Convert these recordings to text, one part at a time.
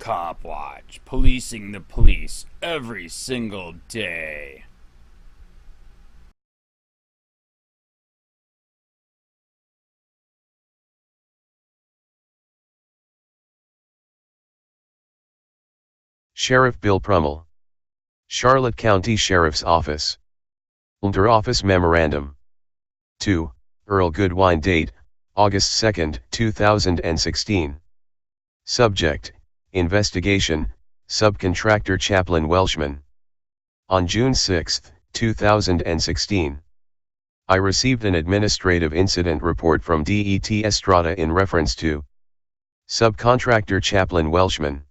COPWATCH, policing the police every single day. Sheriff Bill Prummell. Charlotte County Sheriff's Office. Inter-Office Memorandum. 2. Earl Goodwine. Date, August 2, 2016. Subject, Investigation, Subcontractor Chaplain Welchman. On June 6, 2016. I received an administrative incident report from DET Estrada in reference to subcontractor Chaplain Welchman.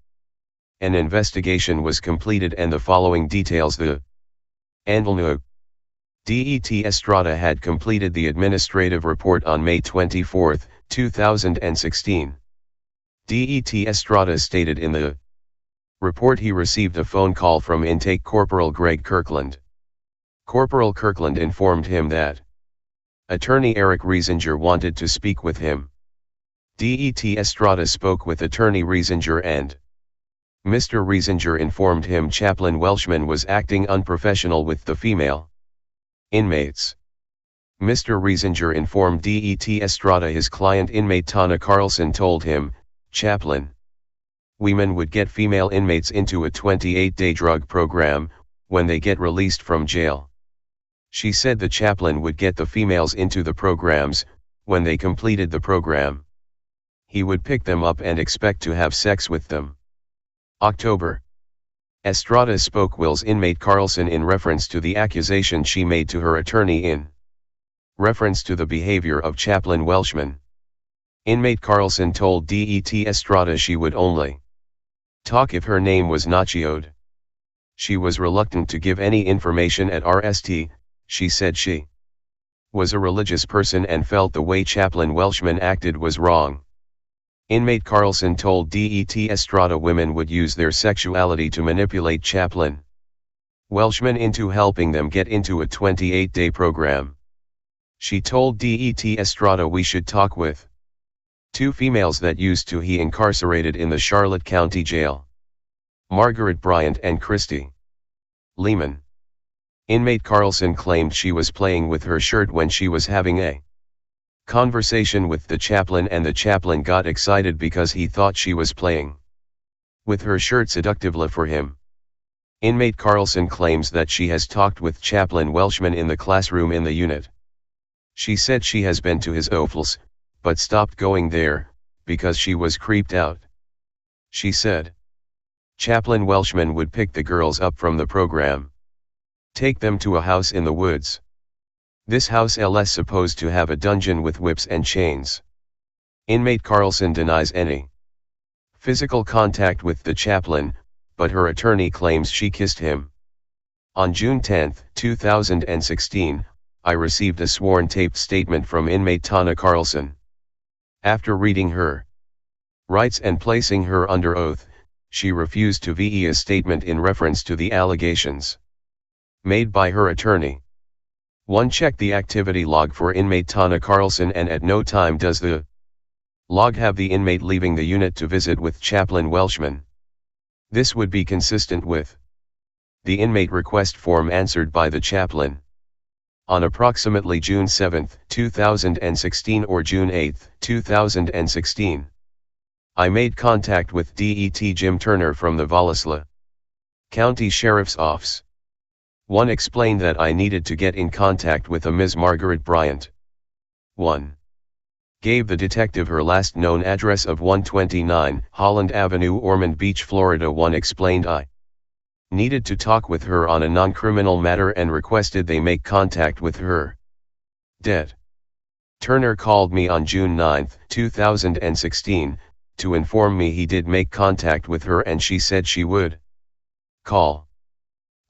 An investigation was completed and the following details: the Anvilno DET Estrada had completed the administrative report on May 24, 2016. DET Estrada stated in the report he received a phone call from Intake Corporal Greg Kirkland. Corporal Kirkland informed him that Attorney Eric Riesinger wanted to speak with him. DET Estrada spoke with Attorney Riesinger and Mr. Riesinger informed him Chaplain Welchman was acting unprofessional with the female inmates. Mr. Riesinger informed DET Estrada his client inmate Tana Carlson told him, "Chaplain, women would get female inmates into a 28-day drug program when they get released from jail. She said the chaplain would get the females into the programs. When they completed the program, he would pick them up and expect to have sex with them." October. Estrada spoke Will's inmate Carlson in reference to the accusation she made to her attorney in reference to the behavior of Chaplain Welchman. Inmate Carlson told DET Estrada she would only talk if her name was Nachioed. She was reluctant to give any information at RST. She said she was a religious person and felt the way Chaplain Welchman acted was wrong. Inmate Carlson told DET Estrada women would use their sexuality to manipulate Chaplain Welchman into helping them get into a 28-day program. She told DET Estrada we should talk with two females that used to he incarcerated in the Charlotte County Jail, Margaret Bryant and Christy Lehman. Inmate Carlson claimed she was playing with her shirt when she was having a conversation with the chaplain and the chaplain got excited because he thought she was playing with her shirt seductively for him. Inmate Carlson claims that she has talked with Chaplain Welchman in the classroom in the unit. She said she has been to his office, but stopped going there, because she was creeped out. She said Chaplain Welchman would pick the girls up from the program, take them to a house in the woods. This house is supposed to have a dungeon with whips and chains. Inmate Carlson denies any physical contact with the chaplain, but her attorney claims she kissed him. On June 10, 2016, I received a sworn taped statement from inmate Tana Carlson. After reading her rights and placing her under oath, she refused to VE a statement in reference to the allegations made by her attorney. 1. Check the activity log for inmate Tana Carlson and at no time does the log have the inmate leaving the unit to visit with Chaplain Welchman. This would be consistent with the inmate request form answered by the chaplain. On approximately June 7, 2016 or June 8, 2016, I made contact with DET Jim Turner from the Vallisla County Sheriff's Office. 1. Explained that I needed to get in contact with a Ms. Margaret Bryant. 1. Gave the detective her last known address of 129 Holland Avenue, Ormond Beach, Florida. 1. Explained I needed to talk with her on a non-criminal matter and requested they make contact with her. Det. Turner called me on June 9, 2016, to inform me he did make contact with her and she said she would call.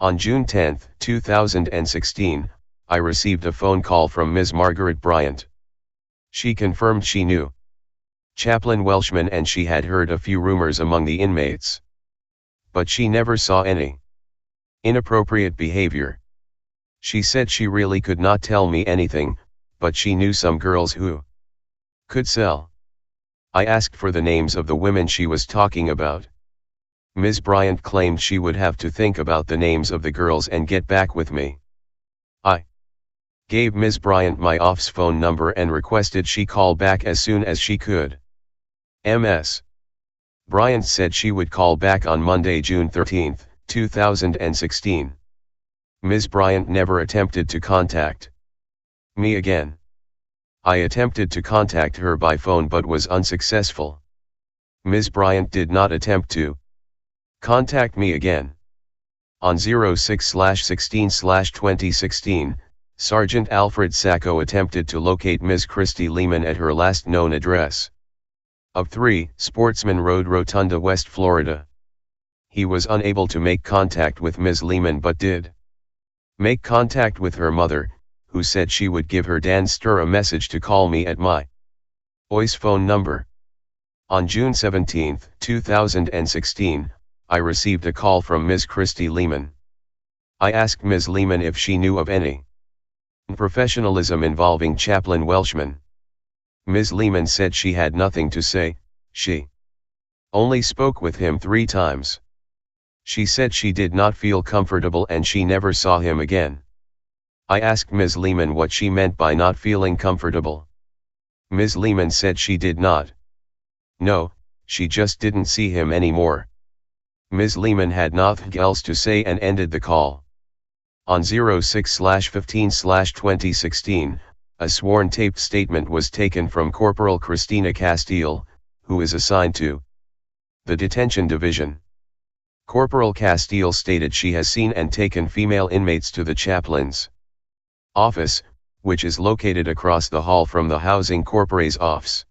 On June 10, 2016, I received a phone call from Ms. Margaret Bryant. She confirmed she knew Chaplain Welchman and she had heard a few rumors among the inmates, but she never saw any inappropriate behavior. She said she really could not tell me anything, but she knew some girls who could sell. I asked for the names of the women she was talking about. Ms. Bryant claimed she would have to think about the names of the girls and get back with me. I gave Ms. Bryant my OFF's phone number and requested she call back as soon as she could. Ms. Bryant said she would call back on Monday, June 13, 2016. Ms. Bryant never attempted to contact me again. I attempted to contact her by phone but was unsuccessful. Ms. Bryant did not attempt to contact me again. On 06/16/2016, Sergeant Alfred Sacco attempted to locate Ms. Christy Lehman at her last known address of 3 Sportsman Road, Rotunda, West Florida. He was unable to make contact with Ms. Lehman but did make contact with her mother, who said she would give her Dan Stur a message to call me at my OIS phone number. On June 17, 2016, I received a call from Ms. Christy Lehman. I asked Ms. Lehman if she knew of any professionalism involving Chaplain Welchman. Ms. Lehman said she had nothing to say, she only spoke with him 3 times. She said she did not feel comfortable and she never saw him again. I asked Ms. Lehman what she meant by not feeling comfortable. Ms. Lehman said she did not know, she just didn't see him anymore. Ms. Lehman had nothing else to say and ended the call. On 06/15/2016, a sworn taped statement was taken from Corporal Christina Castile, who is assigned to the Detention Division. Corporal Castile stated she has seen and taken female inmates to the chaplain's office, which is located across the hall from the Housing Corporate's office.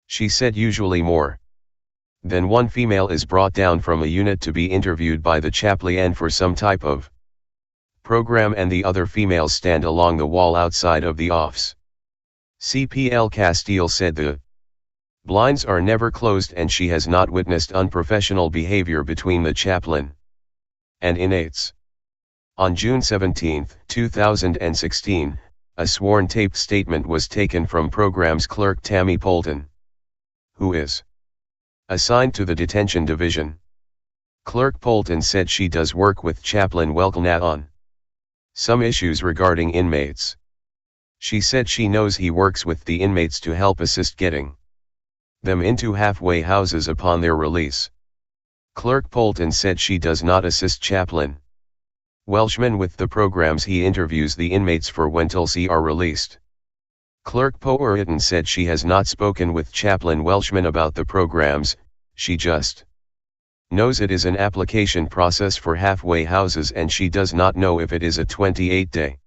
She said usually more than one female is brought down from a unit to be interviewed by the chaplain for some type of program and the other females stand along the wall outside of the office. CPL Castile said the blinds are never closed and she has not witnessed unprofessional behavior between the chaplain and inmates. On June 17, 2016, a sworn taped statement was taken from Programs Clerk Tammy Polton, who is assigned to the Detention Division. Clerk Polton said she does work with Chaplain Welchman on some issues regarding inmates. She said she knows he works with the inmates to help assist getting them into halfway houses upon their release. Clerk Polton said she does not assist Chaplain Welchman with the programs he interviews the inmates for until they are released. Clerk Polton said she has not spoken with Chaplain Welchman about the programs, she just knows it is an application process for halfway houses and she does not know if it is a 28-day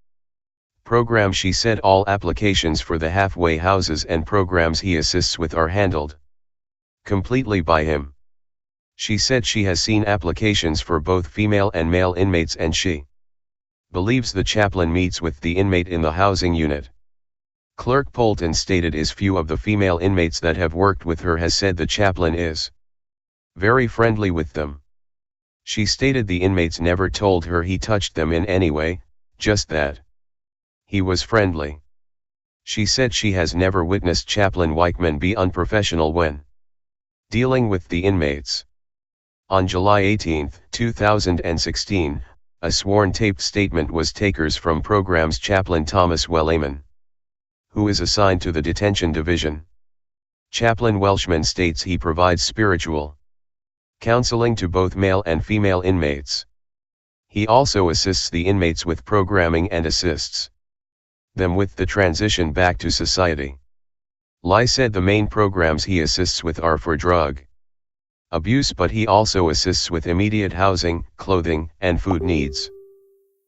program. She said all applications for the halfway houses and programs he assists with are handled completely by him. She said she has seen applications for both female and male inmates and she believes the chaplain meets with the inmate in the housing unit. Clerk Polton stated as few of the female inmates that have worked with her has said the chaplain is very friendly with them. She stated the inmates never told her he touched them in any way, just that he was friendly. She said she has never witnessed Chaplain Welchman be unprofessional when dealing with the inmates. On July 18, 2016, a sworn taped statement was taken from Programs Chaplain Thomas Welchman, who is assigned to the Detention Division. Chaplain Welchman states he provides spiritual counseling to both male and female inmates. He also assists the inmates with programming and assists them with the transition back to society. Lai said the main programs he assists with are for drug abuse, but he also assists with immediate housing, clothing, and food needs.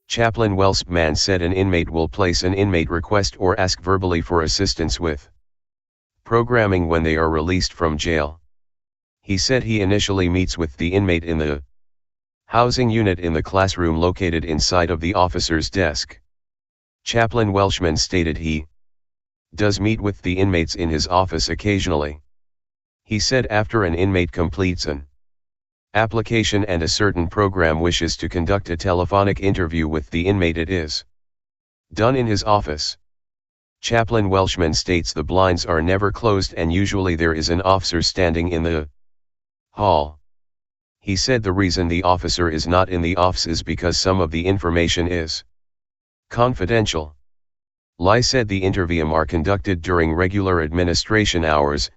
Chaplain Welchman said an inmate will place an inmate request or ask verbally for assistance with programming when they are released from jail. He said he initially meets with the inmate in the housing unit in the classroom located inside of the officer's desk. Chaplain Welchman stated he does meet with the inmates in his office occasionally. He said after an inmate completes an application and a certain program wishes to conduct a telephonic interview with the inmate, it is done in his office. Chaplain Welchman states the blinds are never closed and usually there is an officer standing in the hall. He said the reason the officer is not in the office is because some of the information is confidential. Lai said the interviews are conducted during regular administration hours,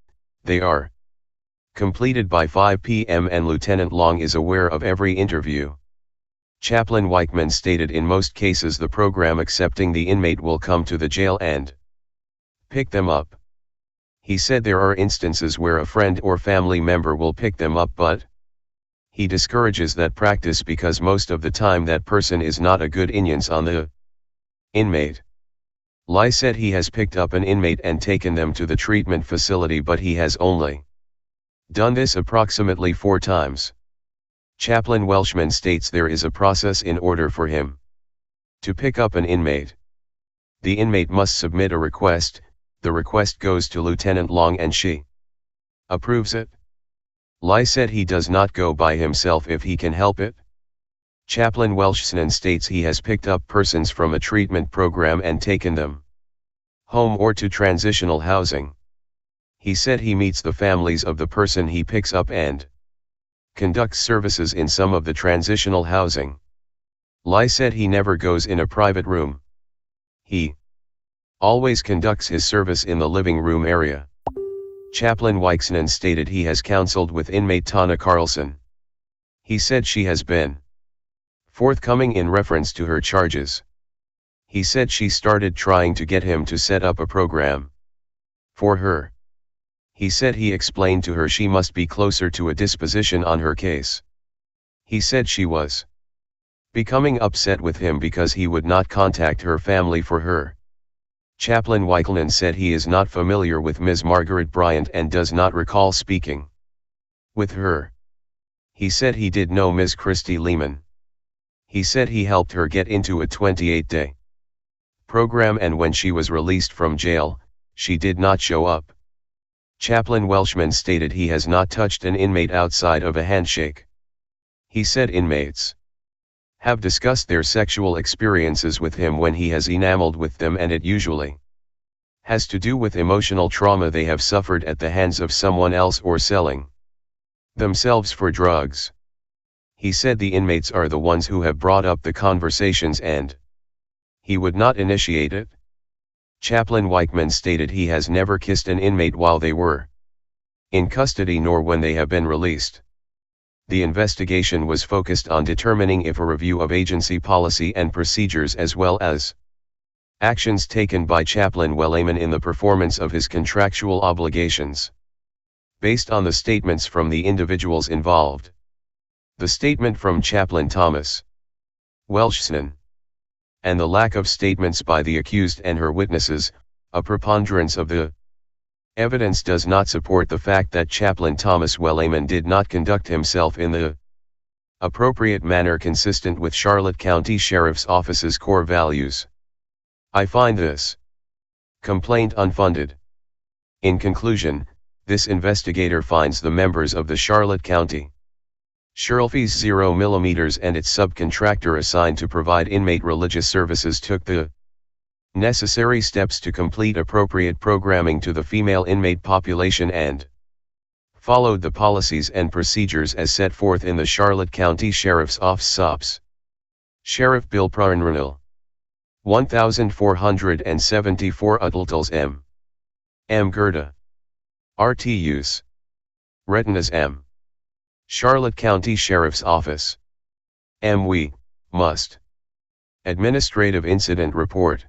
they are completed by 5 p.m. and Lieutenant Long is aware of every interview. Chaplain Welchman stated in most cases the program accepting the inmate will come to the jail and pick them up. He said there are instances where a friend or family member will pick them up, but he discourages that practice because most of the time that person is not a good influence on the inmate. Lai said he has picked up an inmate and taken them to the treatment facility, but he has only done this approximately 4 times. Chaplain Welchman states there is a process in order for him to pick up an inmate. The inmate must submit a request, the request goes to Lieutenant Long and she approves it. Lai said he does not go by himself if he can help it. Chaplain Welchman states he has picked up persons from a treatment program and taken them home or to transitional housing. He said he meets the families of the person he picks up and conducts services in some of the transitional housing. Lai said he never goes in a private room. He always conducts his service in the living room area. Chaplain Welchman stated he has counseled with inmate Tana Carlson. He said she has been forthcoming in reference to her charges. He said she started trying to get him to set up a program for her. He said he explained to her she must be closer to a disposition on her case. He said she was becoming upset with him because he would not contact her family for her. Chaplain Welchman said he is not familiar with Ms. Margaret Bryant and does not recall speaking with her. He said he did know Ms. Christy Lehman. He said he helped her get into a 28-day program, and when she was released from jail, she did not show up. Chaplain Welchman stated he has not touched an inmate outside of a handshake. He said inmates have discussed their sexual experiences with him when he has enameled with them, and it usually has to do with emotional trauma they have suffered at the hands of someone else or selling themselves for drugs. He said the inmates are the ones who have brought up the conversations and he would not initiate it. Chaplain Welchman stated he has never kissed an inmate while they were in custody nor when they have been released. The investigation was focused on determining if a review of agency policy and procedures as well as actions taken by Chaplain Welchman in the performance of his contractual obligations. Based on the statements from the individuals involved. The statement from Chaplain Thomas Welchman and the lack of statements by the accused and her witnesses, a preponderance of the evidence does not support the fact that Chaplain Thomas Welchman did not conduct himself in the appropriate manner consistent with Charlotte County Sheriff's Office's core values. I find this complaint unfounded. In conclusion, this investigator finds the members of the Charlotte County Sheriff's 0mm and its subcontractor assigned to provide inmate religious services took the necessary steps to complete appropriate programming to the female inmate population and followed the policies and procedures as set forth in the Charlotte County Sheriff's Office SOPS. Sheriff Bill PRUMMELL 1474 Adultals M. GORDA. RTUs. Retinas M. Charlotte County Sheriff's Office. We must. Administrative Incident Report.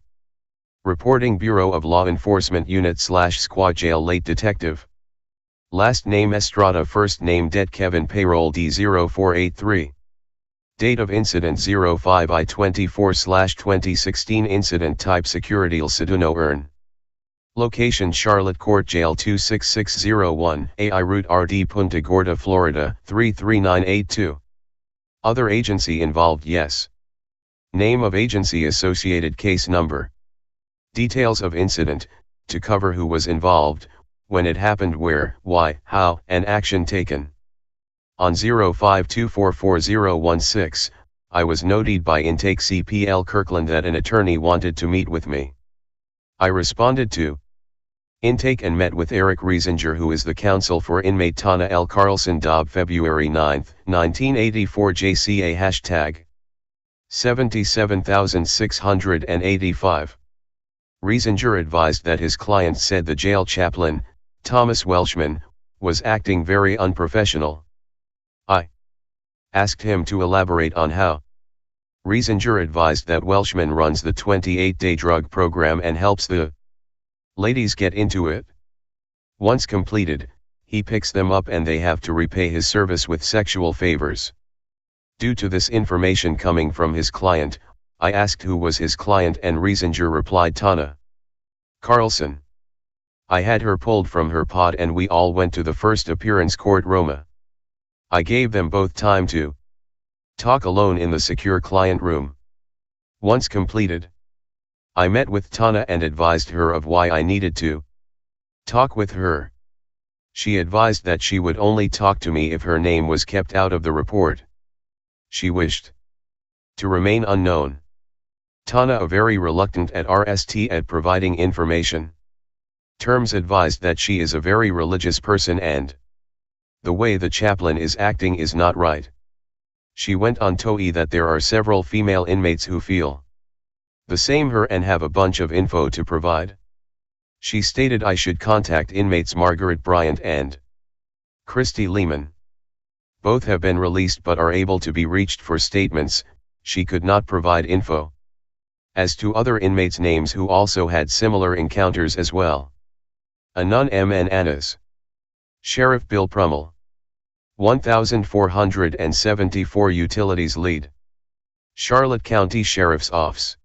Reporting Bureau of Law Enforcement Unit / Squad Jail Late Detective. Last name Estrada, first name Det Kevin, payroll D0483. Date of incident 05/I24/2016. Incident type security El Seduno Earn. Location Charlotte Court Jail 26601 AI Route RD Punta Gorda, Florida 33982. Other agency involved yes. Name of agency, associated case number. Details of incident, to cover who was involved, when it happened, where, why, how, and action taken. On 05244016, I was notified by Intake CPL Kirkland that an attorney wanted to meet with me. I responded to Intake and met with Eric Riesinger, who is the counsel for inmate Tana L. Carlson Dobb, February 9, 1984 JCA hashtag 77685. Riesinger advised that his client said the jail chaplain, Thomas Welchman, was acting very unprofessional. I asked him to elaborate on how. Riesinger advised that Welchman runs the 28-day drug program and helps the ladies get into it. Once completed, he picks them up and they have to repay his service with sexual favors. Due to this information coming from his client, I asked who was his client and Riesinger replied Tana Carlson. I had her pulled from her pod and we all went to the first appearance court Roma. I gave them both time to talk alone in the secure client room. Once completed, I met with Tana and advised her of why I needed to talk with her. She advised that she would only talk to me if her name was kept out of the report. She wished to remain unknown. Tana very reluctant at RST at providing information. Terms advised that she is a very religious person and the way the chaplain is acting is not right. She went on to that there are several female inmates who feel the same her and have a bunch of info to provide. She stated I should contact inmates Margaret Bryant and Christy Lehman. Both have been released but are able to be reached for statements. She could not provide info as to other inmates' names who also had similar encounters as well. Anon M. and Annas. Sheriff Bill Prummell. 1474 Utilities Lead. Charlotte County Sheriff's Office.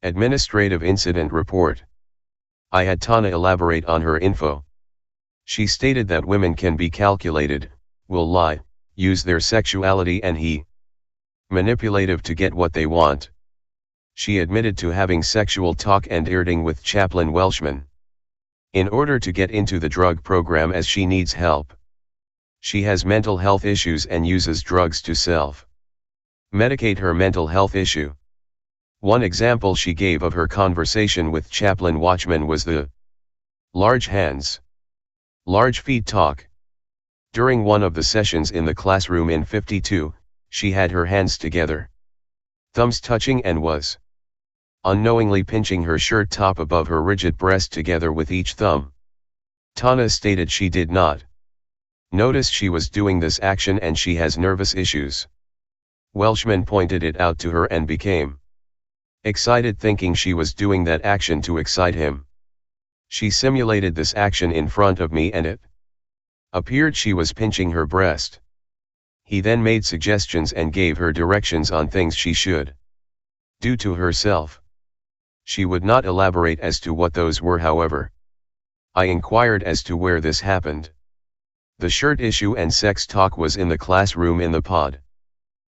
Administrative Incident Report. I had Tana elaborate on her info. She stated that women can be calculated, will lie, use their sexuality and manipulative to get what they want. She admitted to having sexual talk and flirting with Chaplain Welchman in order to get into the drug program as she needs help. She has mental health issues and uses drugs to self-medicate her mental health issue. One example she gave of her conversation with Chaplain Welchman was the large hands, large feet talk. During one of the sessions in the classroom in 52, she had her hands together, thumbs touching and was unknowingly pinching her shirt top above her rigid breast together with each thumb. Tana stated she did not notice she was doing this action and she has nervous issues. Welchman pointed it out to her and became excited thinking she was doing that action to excite him. She simulated this action in front of me and it appeared she was pinching her breast. He then made suggestions and gave her directions on things she should do to herself. She would not elaborate as to what those were, however. I inquired as to where this happened. The shirt issue and sex talk was in the classroom in the pod.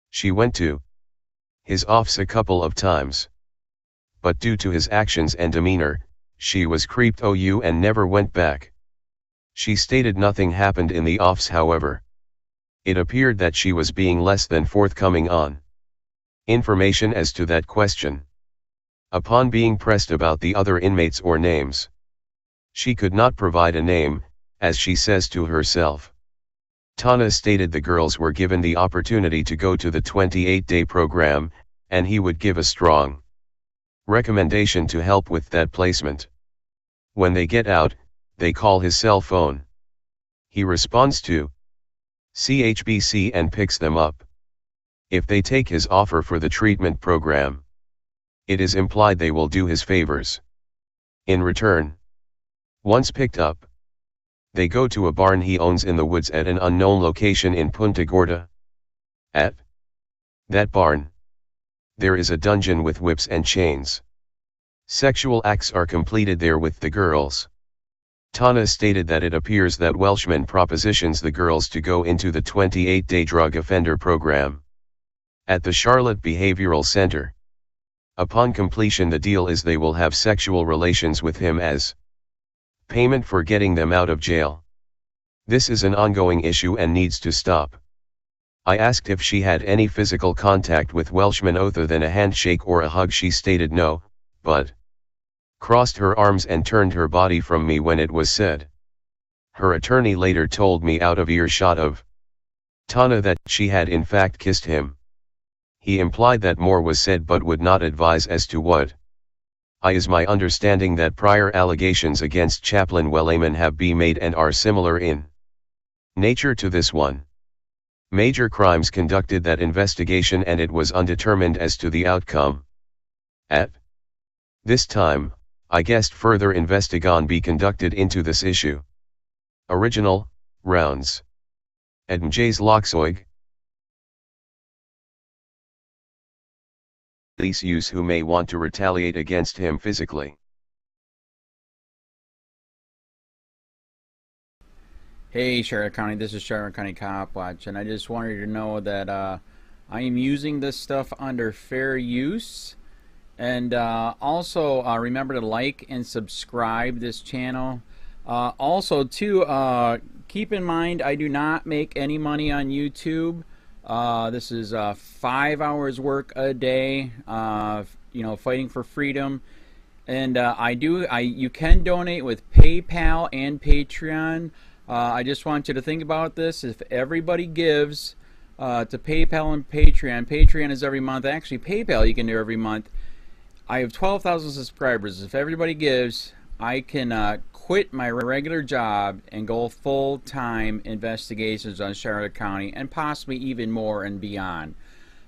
She went to his office a couple of times. But due to his actions and demeanor, she was creeped out and never went back. She stated nothing happened in the office, however. It appeared that she was being less than forthcoming on information as to that question. Upon being pressed about the other inmates or names, she could not provide a name, as she says to herself. Tana stated the girls were given the opportunity to go to the 28-day program, and he would give a strong recommendation to help with that placement. When they get out, they call his cell phone. He responds to CHBC and picks them up. If they take his offer for the treatment program, it is implied they will do his favors. In return, once picked up, they go to a barn he owns in the woods at an unknown location in Punta Gorda. At that barn, there is a dungeon with whips and chains. Sexual acts are completed there with the girls. Tana stated that it appears that Welchman propositions the girls to go into the 28-day drug offender program at the Charlotte Behavioral Center. Upon completion, the deal is they will have sexual relations with him as payment for getting them out of jail. This is an ongoing issue and needs to stop. I asked if she had any physical contact with Welchman other than a handshake or a hug. She stated no, but crossed her arms and turned her body from me when it was said. Her attorney later told me out of earshot of Tana that she had in fact kissed him. He implied that more was said but would not advise as to what. Is my understanding that prior allegations against Chaplain Welchman have been made and are similar in nature to this one. Major crimes conducted that investigation and it was undetermined as to the outcome. At this time, I guessed further investigation be conducted into this issue. Original, Rounds. Edmj's Loxoig. Police use who may want to retaliate against him physically. Hey Charlotte County, this is Charlotte County Cop Watch, and I just wanted you to know that I am using this stuff under fair use. And also remember to like and subscribe this channel. Also too, keep in mind I do not make any money on YouTube. This is 5 hours work a day, you know, fighting for freedom. And you can donate with PayPal and Patreon. I just want you to think about this. If everybody gives to PayPal and Patreon, Patreon is every month. Actually, PayPal you can do every month. I have 12,000 subscribers. If everybody gives, I can quit my regular job and go full-time investigations on Charlotte County and possibly even more and beyond.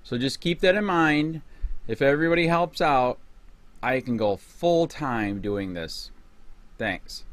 So just keep that in mind. If everybody helps out, I can go full-time doing this. Thanks.